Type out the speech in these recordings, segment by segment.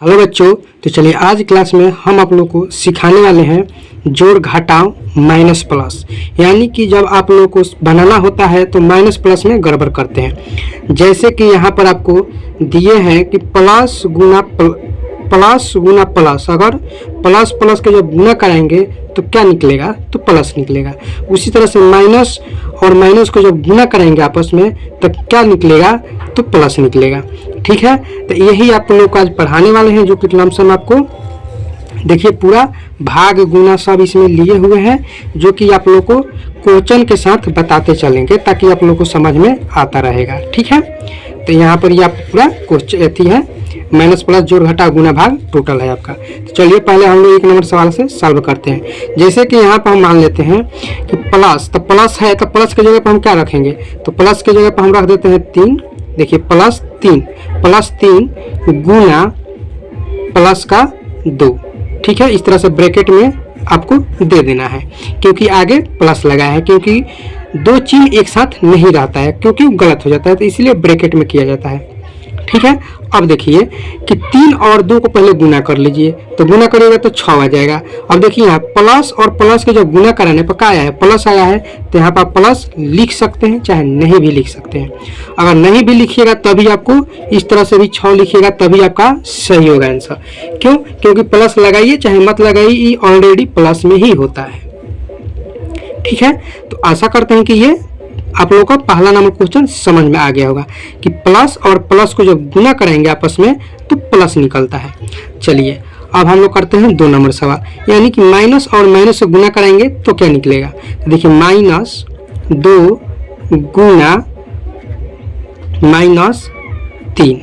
Hello बच्चों, तो चलिए आज क्लास में हम आप लोग को सिखाने वाले हैं जोड़ घटाव माइनस प्लस। यानी कि जब आप लोगों को बनाना होता है तो माइनस प्लस में गड़बड़ करते हैं। जैसे कि यहाँ पर आपको दिए हैं कि प्लस गुना प्लस, अगर प्लस प्लस के जब गुना कराएंगे तो क्या निकलेगा, तो प्लस निकलेगा। उसी तरह से माइनस और माइनस को जब गुना कराएंगे आपस में तो क्या निकलेगा, तो प्लस निकलेगा। ठीक है, तो यही आप लोग को आज पढ़ाने वाले हैं, जो कि लमसम आपको देखिए पूरा भाग गुना सब इसमें लिए हुए हैं, जो कि आप लोग को क्वेश्चन के साथ बताते चलेंगे ताकि आप लोग को समझ में आता रहेगा। ठीक है, तो यहाँ पर ये आप पूरा क्वेश्चन अथी है, माइनस प्लस जोड़ घटा गुना भाग टोटल है आपका। तो चलिए पहले हम लोग 1 नंबर सवाल से सॉल्व करते हैं। जैसे कि यहाँ पर हम मान लेते हैं कि प्लस, तो प्लस है तो प्लस की जगह पर हम क्या रखेंगे, तो प्लस की जगह पर हम रख देते हैं 3। देखिए प्लस 3 गुना प्लस का 2। ठीक है, इस तरह से ब्रैकेट में आपको दे देना है, क्योंकि आगे प्लस लगा है, क्योंकि दो चिन्ह एक साथ नहीं रहता है, क्योंकि गलत हो जाता है, तो इसलिए ब्रैकेट में किया जाता है। ठीक है, अब देखिए कि 3 और 2 को पहले गुना कर लीजिए, तो गुना करिएगा तो 6 आ जाएगा। अब देखिए यहाँ प्लस और प्लस के जब गुना कराने पर क्या आया है, प्लस आया है, तो यहाँ पर प्लस लिख सकते हैं, चाहे नहीं भी लिख सकते हैं। अगर नहीं भी लिखिएगा तभी आपको इस तरह से भी 6 लिखिएगा तभी आपका सही होगा आंसर। क्यों, क्योंकि प्लस लगाइए चाहे मत लगाइए, ये ऑलरेडी प्लस में ही होता है। ठीक है, तो आशा करते हैं कि ये आप लोगों का पहला नंबर क्वेश्चन समझ में आ गया होगा कि प्लस और प्लस को जब गुना करेंगे आपस में तो प्लस निकलता है। चलिए अब हम लोग करते हैं 2 नंबर सवाल, यानी कि माइनस और माइनस से गुना करेंगे तो क्या निकलेगा। तो देखिए -2 गुना -3।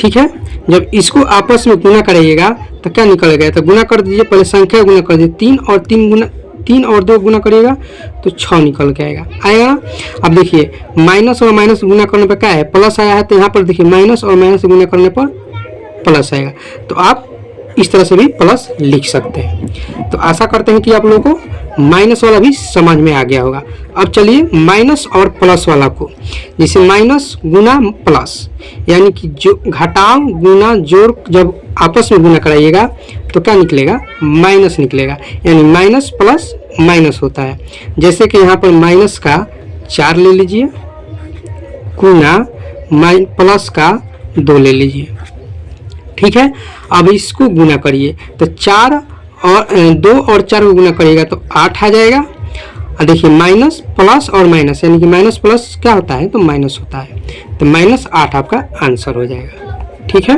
ठीक है, जब इसको आपस में गुना करिएगा तो क्या निकलेगा, तो गुना कर दीजिए, पहले संख्या गुना कर दीजिए, 3 और 2 गुना करिएगा तो 6 निकल के आएगा। अब देखिए माइनस और माइनस गुना करने पर क्या है, प्लस आया है, तो यहाँ पर देखिए माइनस और माइनस गुना करने पर प्लस आएगा, तो आप इस तरह से भी प्लस लिख सकते हैं। तो आशा करते हैं कि आप लोगों को माइनस वाला भी समझ में आ गया होगा। अब चलिए माइनस और प्लस वाला को, जैसे माइनस गुना प्लस, यानी कि जो घटाव गुना जोड़ जब आपस में गुना कराइएगा तो क्या निकलेगा, माइनस निकलेगा, यानी माइनस प्लस माइनस होता है। जैसे कि यहाँ पर माइनस का 4 ले लीजिए गुना प्लस का 2 ले लीजिए। ठीक है, अब इसको गुना करिए तो 2 और 4 को गुना करिएगा तो 8 आ जाएगा। और देखिए माइनस प्लस और माइनस, यानी कि माइनस प्लस क्या होता है, तो माइनस होता है, तो -8 आपका आंसर हो जाएगा। ठीक है,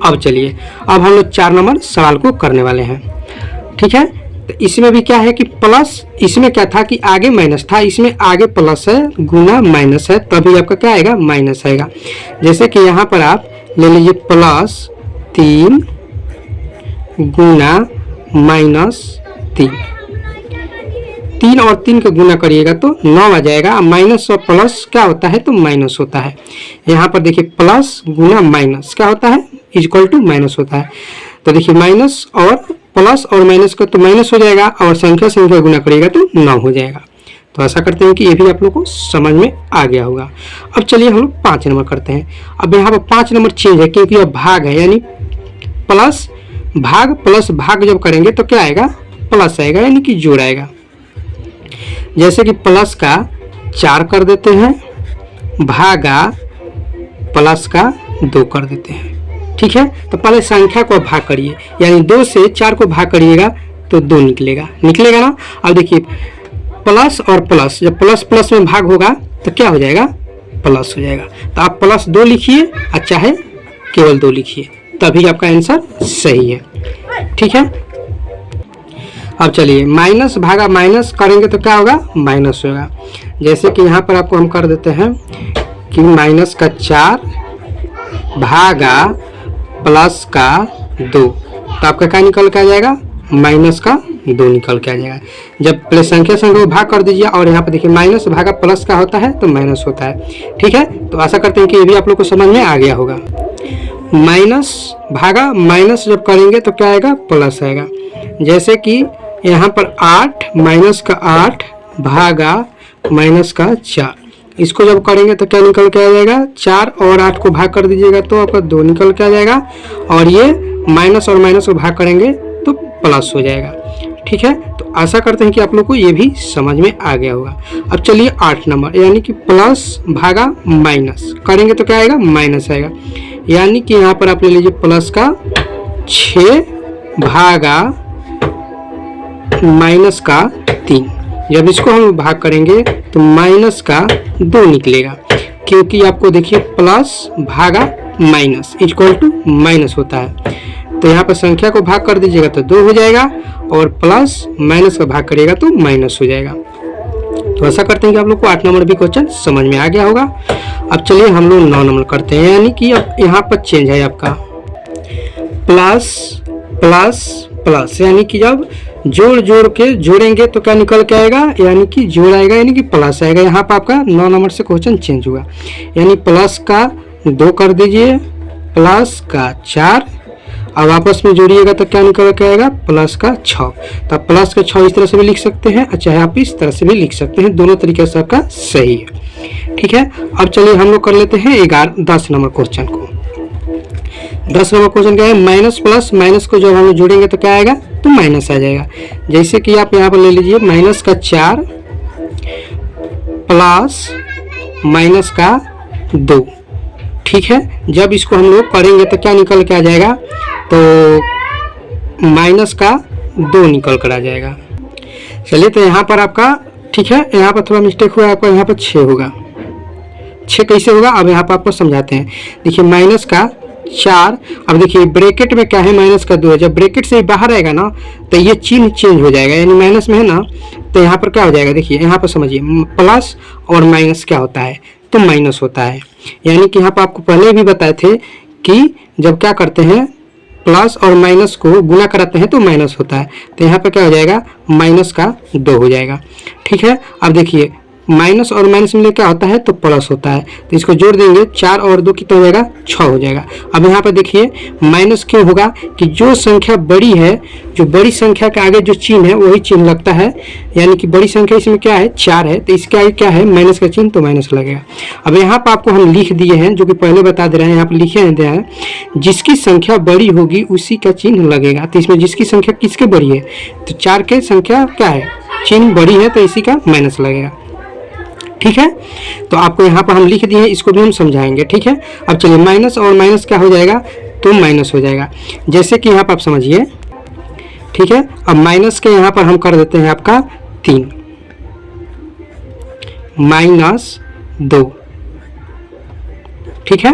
अब चलिए अब हम लोग 4 नंबर सवाल को करने वाले हैं। ठीक है, तो इसमें भी क्या है कि प्लस, इसमें क्या था कि आगे माइनस था, इसमें आगे प्लस है गुना माइनस है, तभी आपका क्या आएगा, माइनस आएगा। जैसे कि यहाँ पर आप ले लीजिए +3 गुना -3। 3 और 3 का गुना करिएगा तो 9 आ जाएगा। माइनस और प्लस क्या होता है, तो माइनस होता है। यहाँ पर देखिए प्लस गुना माइनस क्या होता है, इक्वल टू माइनस होता है। तो देखिए माइनस और प्लस और माइनस का तो माइनस हो जाएगा, और संख्या गुना करिएगा तो 9 हो जाएगा। तो आशा करते हैं कि ये भी आप लोग को समझ में आ गया होगा। अब चलिए हम लोग 5 नंबर करते हैं। अब यहाँ पर 5 नंबर चेंज है, क्योंकि अब भाग है, यानी प्लस भाग प्लस भाग जब करेंगे तो क्या आएगा, प्लस आएगा, यानी कि जोड़ आएगा। जैसे कि प्लस का 4 कर देते हैं, भागा प्लस का 2 कर देते हैं। ठीक है, तो पहले संख्या को भाग करिए, यानी 2 से 4 को भाग करिएगा तो 2 निकलेगा ना। अब देखिए प्लस और प्लस, जब प्लस प्लस में भाग होगा तो क्या हो जाएगा, प्लस हो जाएगा। तो आप +2 लिखिए और चाहे केवल 2 लिखिए, तभी आपका आंसर सही है। ठीक है, अब चलिए माइनस भागा माइनस करेंगे तो क्या होगा, माइनस होगा। जैसे कि यहाँ पर आपको हम कर देते हैं कि माइनस का 4 भागा प्लस का 2, तो आपका क्या निकल के आ जाएगा, माइनस का 2 निकल के आ जाएगा। जब पहले संख्या को भाग कर दीजिए, और यहाँ पर देखिए माइनस भागा प्लस का होता है तो माइनस होता है। ठीक है, तो आशा करते हैं कि ये भी आप लोग को समझ में आ गया होगा। माइनस भागा माइनस जब करेंगे तो क्या आएगा, प्लस आएगा। जैसे कि यहाँ पर 8 माइनस का 8 भागा माइनस का 4, इसको जब करेंगे तो क्या निकल के आ जाएगा, 4 और 8 को भाग कर दीजिएगा तो आपका 2 निकल के आ जाएगा, और ये माइनस और माइनस को भाग करेंगे तो प्लस हो जाएगा। ठीक है, तो आशा करते हैं कि आप लोग को ये भी समझ में आ गया होगा। अब चलिए 8 नंबर, यानी कि प्लस भागा माइनस करेंगे तो क्या आएगा, माइनस आएगा। यानी कि यहाँ पर आप ले लीजिए प्लस का 6 भागा माइनस का 3। जब इसको हम भाग करेंगे तो माइनस का 2 निकलेगा, क्योंकि आपको देखिए प्लस भागा माइनस इक्वल टू माइनस होता है। तो यहाँ पर संख्या को भाग कर दीजिएगा तो 2 हो जाएगा, और प्लस माइनस का भाग करिएगा तो माइनस हो जाएगा। तो ऐसा करते हैं कि आप लोग को 8 नंबर भी क्वेश्चन समझ में आ गया होगा। अब चलिए हम लोग 9 नंबर करते हैं, यानी कि अब यहाँ पर चेंज है आपका प्लस प्लस प्लस, यानी कि जब जोड़ जोड़ के जोड़ेंगे तो क्या निकल के आएगा, यानी कि जोड़ आएगा, यानी कि प्लस आएगा। यहाँ पर आपका 9 नंबर से क्वेश्चन चेंज हुआ, यानी प्लस का 2 कर दीजिए, प्लस का 4, अब आपस में जोड़िएगा तो क्या निकल के आएगा, प्लस का 6। तो आप प्लस का 6 इस तरह से भी लिख सकते हैं, चाहे आप इस तरह से भी लिख सकते हैं, दोनों तरीके से आपका सही है। ठीक है, अब चलिए हम लोग कर लेते हैं 10 नंबर क्वेश्चन को। 10 नंबर क्वेश्चन क्या है, माइनस प्लस माइनस को जब हम लोग जोड़ेंगे तो क्या आएगा, तो माइनस आ जाएगा। जैसे कि आप यहाँ पर ले लीजिए माइनस का 4 प्लस माइनस का 2। ठीक है, जब इसको हम लोग करेंगे तो क्या निकल के आ जाएगा, तो माइनस का 2 निकल कर आ जाएगा। चलिए, तो यहाँ पर आपका ठीक है, यहाँ पर थोड़ा मिस्टेक हुआ, आपका यहाँ पर 6 होगा। 6 कैसे होगा, अब यहाँ पर आपको समझाते हैं। देखिए माइनस का 4, अब देखिए ब्रैकेट में क्या है, माइनस का 2 है। जब ब्रैकेट से बाहर आएगा ना तो ये चिन्ह चेंज हो जाएगा, यानी माइनस में है ना, तो यहाँ पर क्या हो जाएगा, देखिए यहाँ पर समझिए प्लस और माइनस क्या होता है, तो माइनस होता है। यानी कि यहाँ पर आपको पहले भी बताए थे कि जब क्या करते हैं प्लस और माइनस को गुना कराते हैं तो माइनस होता है। तो यहाँ पर क्या हो जाएगा, माइनस का 2 हो जाएगा। ठीक है, अब देखिए माइनस और माइनस में क्या होता है, तो प्लस होता है। तो इसको जोड़ देंगे, 4 और 2 कितना हो जाएगा, 6 हो जाएगा। अब यहाँ पर देखिए माइनस क्यों होगा, कि जो संख्या बड़ी है, जो बड़ी संख्या के आगे जो चिन्ह है वही चिन्ह लगता है। यानी कि बड़ी संख्या इसमें क्या है, 4 है, तो इसके आगे क्या है, माइनस का चिन्ह, तो माइनस लगेगा। अब यहाँ पर आपको हम लिख दिए हैं, जो कि पहले बता दे रहे हैं, यहाँ पर लिखे हैं, जिसकी संख्या बड़ी होगी उसी का चिन्ह लगेगा। तो इसमें जिसकी संख्या किसके बड़ी है, तो 4 के संख्या क्या है, चिन्ह बड़ी है, तो इसी का माइनस लगेगा। ठीक है, तो आपको यहाँ पर हम लिख दिए हैं, इसको भी हम समझाएंगे। ठीक है, अब चलिए माइनस और माइनस क्या हो जाएगा, तो माइनस हो जाएगा। जैसे कि यहाँ पर आप समझिए, ठीक है, अब माइनस के यहाँ पर हम कर देते हैं आपका 3 माइनस 2। ठीक है,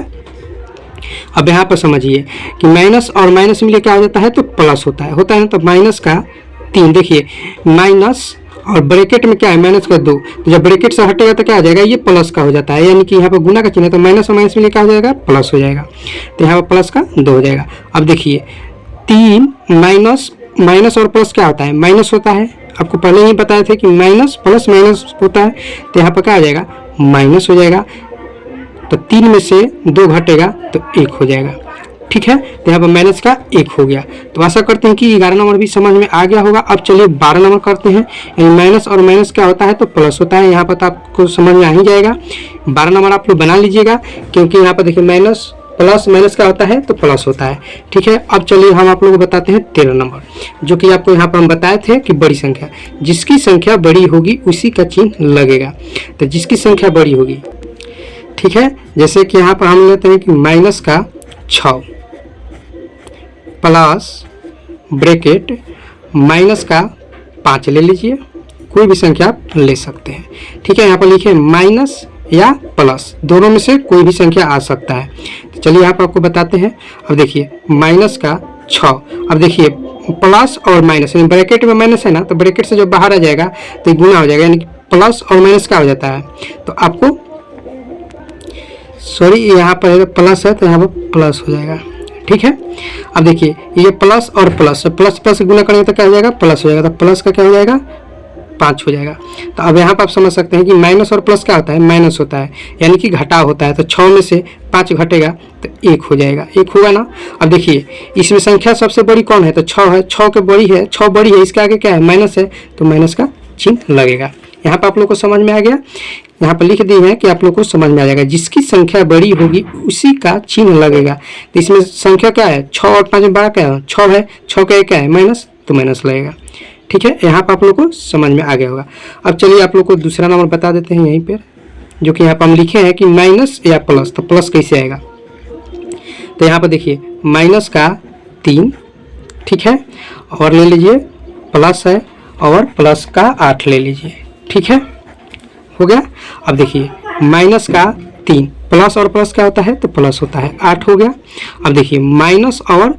अब यहाँ पर समझिए कि माइनस और माइनस मिले क्या हो जाता है, तो प्लस होता है ना, तो माइनस का 3, देखिए माइनस और ब्रैकेट में क्या है, माइनस का 2, तो जब ब्रैकेट से हटेगा तो क्या आ जाएगा, ये प्लस का हो जाता है। यानी कि यहाँ पर गुना का चिन्ह है, तो माइनस और माइनस में क्या हो जाएगा, प्लस हो जाएगा। तो यहाँ पर प्लस का 2 हो जाएगा। अब देखिए 3 माइनस और प्लस क्या होता है, माइनस होता है। आपको पहले ही बताए थे कि माइनस प्लस माइनस होता है, तो यहाँ पर क्या आ जाएगा, माइनस हो जाएगा। तो 3 में से 2 घटेगा तो 1 हो जाएगा। ठीक है, तो यहाँ पर माइनस का 1 हो गया। तो आशा करते हैं कि 11 नंबर भी समझ में आ गया होगा। अब चलिए 12 नंबर करते हैं, यानी माइनस और माइनस क्या होता है, तो प्लस होता है। यहाँ पर तो आपको समझ में आ ही जाएगा। 12 नंबर आप लोग बना लीजिएगा, क्योंकि यहाँ पर देखिए माइनस प्लस माइनस क्या होता है, तो प्लस होता है। ठीक है, अब चलिए हम आप लोगों को बताते हैं 13 नंबर, जो कि आपको यहाँ पर हम बताए थे कि बड़ी संख्या, जिसकी संख्या बड़ी होगी उसी का चिन्ह लगेगा। तो जिसकी संख्या बड़ी होगी, ठीक है, जैसे कि यहाँ पर हम लेते हैं कि माइनस का 6 प्लस ब्रैकेट माइनस का 5 ले लीजिए, कोई भी संख्या आप ले सकते हैं। ठीक है, यहाँ पर लिखिए माइनस या प्लस, दोनों में से कोई भी संख्या आ सकता है। तो चलिए यहाँ पर आपको बताते हैं। अब देखिए माइनस का 6, अब देखिए प्लस और माइनस, यानी ब्रैकेट में माइनस है ना, तो ब्रैकेट से जब बाहर आ जाएगा तो गुना हो जाएगा, यानी कि प्लस और माइनस क्या हो जाता है, तो आपको सॉरी यहाँ पर प्लस है तो यहाँ पर प्लस हो जाएगा। ठीक है, अब देखिए ये प्लस और प्लस, प्लस प्लस गुना करेंगे तो क्या हो जाएगा, प्लस हो जाएगा। तो प्लस का क्या हो जाएगा, 5 हो जाएगा। तो अब यहाँ पर आप समझ सकते हैं कि माइनस और प्लस क्या होता है, माइनस होता है, यानी कि घटाव होता है। तो 6 में से 5 घटेगा तो 1 हो जाएगा, 1 होगा ना। अब देखिए इसमें संख्या सबसे बड़ी कौन है, तो 6 है, 6 के बड़ी है, 6 बड़ी है, इसके आगे क्या है, माइनस है, तो माइनस का चिन्ह लगेगा। यहाँ पर आप लोग को समझ में आ गया। यहाँ पर लिख दिए हैं कि आप लोग को समझ में आ जाएगा, जिसकी संख्या बड़ी होगी उसी का चिन्ह लगेगा। तो इसमें संख्या क्या है, 6 और 5 में बड़ा क्या है, 6 है, 6 का क्या है माइनस, तो माइनस लगेगा। ठीक है, यहाँ पर आप लोग को समझ में आ गया होगा। अब चलिए आप लोग को दूसरा नंबर बता देते हैं यहीं पर, जो कि यहाँ पर हम लिखे हैं कि माइनस या प्लस, तो प्लस कैसे आएगा। तो यहाँ पर देखिए माइनस का 3, ठीक है, और ले लीजिए प्लस है, और प्लस का 8 ले लीजिए। ठीक है, हो गया। अब देखिए माइनस का 3, प्लस और प्लस क्या होता है, तो प्लस होता है, 8 हो गया। अब देखिए माइनस और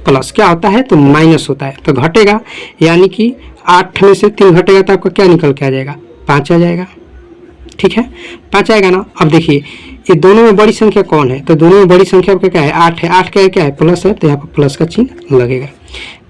प्लस क्या होता है, तो माइनस होता है, तो घटेगा, यानी कि 8 में से 3 घटेगा तो आपका क्या निकल के आ जाएगा, 5 आ जाएगा। ठीक है, 5 आएगा ना। अब देखिए ये दोनों में बड़ी संख्या कौन है, तो दोनों में बड़ी संख्या आपका क्या है, 8 है। 8 क्या है प्लस है, तो यहाँ पर प्लस का चिन्ह लगेगा।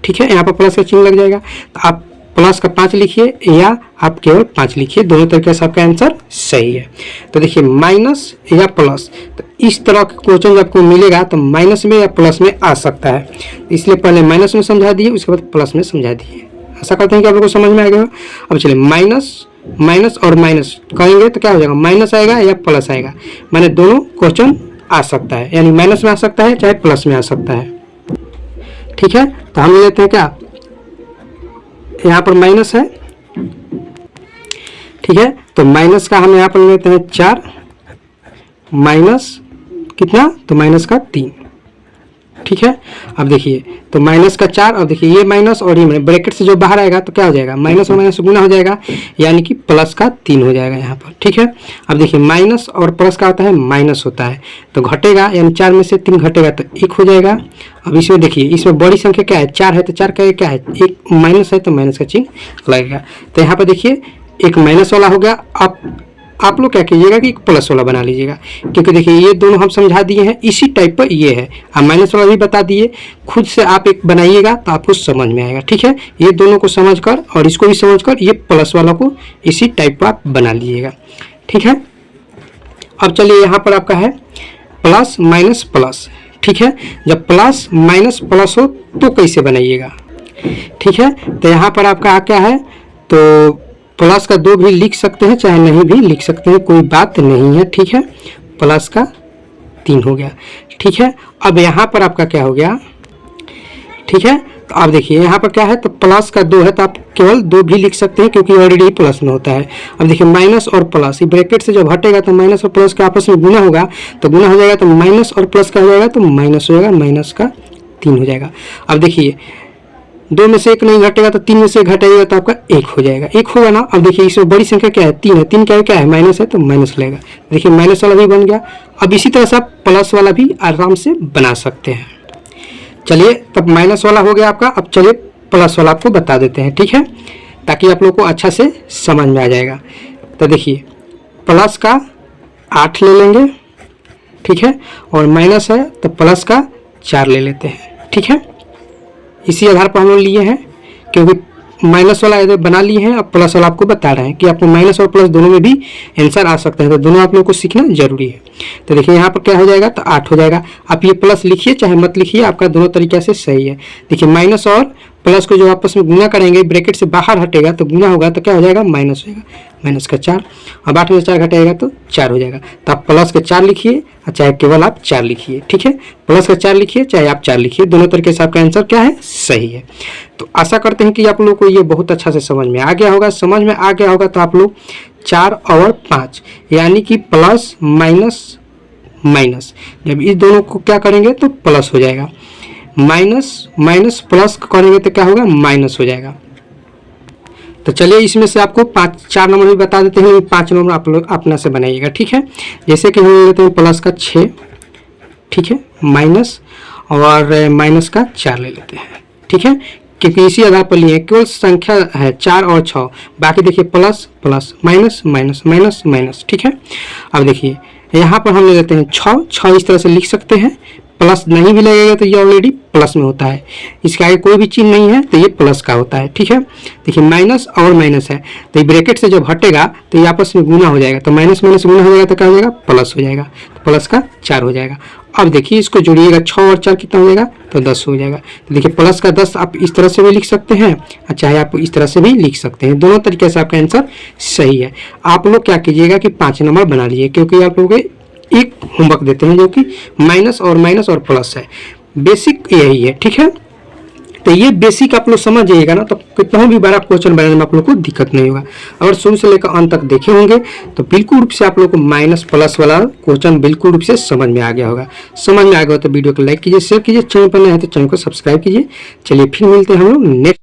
ठीक है, यहाँ पर प्लस का चिन्ह लग जाएगा। तो आप प्लस का 5 लिखिए या आप केवल 5 लिखिए, दोनों तरीके से आपका आंसर सही है। तो देखिए माइनस या प्लस, तो इस तरह का क्वेश्चन जब आपको मिलेगा तो माइनस में या प्लस में आ सकता है, इसलिए पहले माइनस में समझा दिए, उसके बाद प्लस में समझा दिए। आशा करते हैं कि आप लोगों को समझ में आ गया। अब चलिए माइनस और माइनस करेंगे तो क्या हो जाएगा, माइनस आएगा या प्लस आएगा, माने दोनों क्वेश्चन आ सकता है, यानी माइनस में आ सकता है चाहे प्लस में आ सकता है। ठीक है, तो हम लेते हैं क्या, यहाँ पर माइनस है। ठीक है, तो माइनस का हम यहाँ पर लेते हैं 4, माइनस कितना, तो माइनस का 3। ठीक है, अब देखिए तो माइनस का 4, अब देखिए ये माइनस और ये ब्रैकेट से जो बाहर आएगा तो क्या हो जाएगा, माइनस और माइनस गुना हो जाएगा, यानी कि प्लस का 3 हो जाएगा यहाँ पर। ठीक है, अब देखिए माइनस और प्लस का होता है, माइनस होता है, तो घटेगा, यानी 4 में से 3 घटेगा तो 1 हो जाएगा। अब इसमें देखिए इसमें बड़ी संख्या क्या है, 4 है, तो 4 का क्या है, एक माइनस है, तो माइनस का चिन्ह लगेगा। तो यहाँ पर देखिए एक माइनस वाला हो गया। आप लोग क्या कीजिएगा कि प्लस वाला बना लीजिएगा, क्योंकि देखिए ये दोनों हम समझा दिए हैं, इसी टाइप पर ये है, आप माइनस वाला भी बता दिए, खुद से आप एक बनाइएगा तो आपको समझ में आएगा। ठीक है, ये दोनों को समझकर और इसको भी समझकर ये प्लस वाला को इसी टाइप पर आप बना लीजिएगा। ठीक है, अब चलिए यहाँ पर आपका है प्लस माइनस प्लस। ठीक है, जब प्लस माइनस प्लस हो तो कैसे बनाइएगा। ठीक है, तो यहाँ पर आपका क्या है, तो प्लस का 2 भी लिख सकते हैं चाहे नहीं भी लिख सकते हैं, कोई बात नहीं है। ठीक है, प्लस का 3 हो गया। ठीक है, अब यहाँ पर आपका क्या हो गया। ठीक है, तो आप देखिए यहाँ पर क्या है, तो प्लस का 2 है, तो आप केवल 2 भी लिख सकते हैं क्योंकि ऑलरेडी प्लस में होता है। अब देखिए माइनस और प्लस, ये ब्रैकेट से जब हटेगा तो माइनस और प्लस का आपस में गुना होगा, तो गुना हो जाएगा तो माइनस और प्लस का हो जाएगा, तो माइनस हो जाएगा, माइनस का 3 हो जाएगा। अब देखिए 2 में से 1 नहीं घटेगा तो 3 में से घटाइएगा तो आपका 1 हो जाएगा, 1 होगा ना। अब देखिए इसमें बड़ी संख्या क्या है, 3 है, 3 क्या है माइनस है, तो माइनस लगेगा। देखिए माइनस वाला भी बन गया। अब इसी तरह से आप प्लस वाला भी आराम से बना सकते हैं। चलिए तब माइनस वाला हो गया आपका। अब चलिए प्लस वाला आपको बता देते हैं। ठीक है, ताकि आप लोग को अच्छा से समझ में आ जाएगा। तो देखिए प्लस का 8 ले लेंगे, ठीक है, और माइनस है तो प्लस का 4 ले लेते हैं। ठीक है, इसी आधार पर हम लोग लिए हैं, क्योंकि माइनस वाला इधर बना लिए हैं, अब प्लस वाला आपको बता रहे हैं कि आपको माइनस और प्लस दोनों में भी आंसर आ सकते हैं, तो दोनों आप लोगों को सीखना जरूरी है। तो देखिए यहाँ पर क्या हो जाएगा, तो 8 हो जाएगा। आप ये प्लस लिखिए चाहे मत लिखिए, आपका दोनों तरीके से सही है। देखिए माइनस और प्लस को जो आपस में गुना करेंगे, ब्रैकेट से बाहर हटेगा तो गुना होगा, तो क्या हो जाएगा, माइनस होगा, माइनस का 4। अब 8 में से 4 घटाएगा तो 4 हो जाएगा। तो आप प्लस के 4 लिखिए चाहे केवल आप 4 लिखिए। ठीक है, प्लस का 4 लिखिए चाहे आप 4 लिखिए, दोनों तरीके से आपका आंसर क्या है, सही है। तो आशा करते हैं कि आप लोगों को ये बहुत अच्छा से समझ में आ गया होगा। समझ में आ गया होगा तो आप लोग 4 और 5 यानी कि प्लस माइनस माइनस, जब इस दोनों को क्या करेंगे तो प्लस हो जाएगा, माइनस माइनस प्लस करेंगे तो क्या होगा, माइनस हो जाएगा। तो चलिए इसमें से आपको 4 नंबर भी बता देते हैं, 5 नंबर आप लोग अपना से बनाइएगा। ठीक है, जैसे कि हम लेते हैं प्लस का 6, ठीक है, माइनस और माइनस का 4 ले लेते हैं। ठीक है, क्योंकि इसी आधार पर लिए केवल संख्या है 4 और 6, बाकी देखिए plus plus minus minus minus minus. ठीक है, अब देखिए यहाँ पर हम ले लेते हैं 6 इस तरह से लिख सकते हैं, प्लस नहीं भी लगेगा तो ये ऑलरेडी प्लस में होता है, इसके आगे कोई भी चिन्ह नहीं है तो ये प्लस का होता है। ठीक है, देखिए माइनस और माइनस है तो ये ब्रैकेट से जब हटेगा तो ये आपस में गुना हो जाएगा, तो माइनस माइनस गुना हो जाएगा तो क्या हो जाएगा, प्लस हो जाएगा, तो प्लस का 4 हो जाएगा। अब देखिए इसको जोड़िएगा, 6 और 4 कितना हो जाएगा, तो 10 हो जाएगा। तो देखिए प्लस का 10 आप इस तरह से भी लिख सकते हैं, चाहे आप इस तरह से भी लिख सकते हैं। दोनों तरीके से आपका आंसर सही है। आप लोग क्या कीजिएगा कि 5 नंबर बना लीजिए, क्योंकि आप लोगों को एक होमवर्क देते हैं जो कि माइनस और प्लस है। बेसिक यही है, ठीक है। तो ये बेसिक आप लोग समझ जाइएगा ना, तो कितना भी बड़ा क्वेश्चन बनाने में आप लोग को दिक्कत नहीं होगा। अगर शुरू से लेकर अंत तक देखे होंगे तो बिल्कुल रूप से आप लोग को माइनस प्लस वाला क्वेश्चन बिल्कुल रूप से समझ में आ गया होगा। समझ में आ गया हो तो वीडियो को लाइक कीजिए, शेयर कीजिए, चैनल पर नए हैं तो चैनल को सब्सक्राइब कीजिए। चलिए फिर मिलते हैं हम लोग नेक्स्ट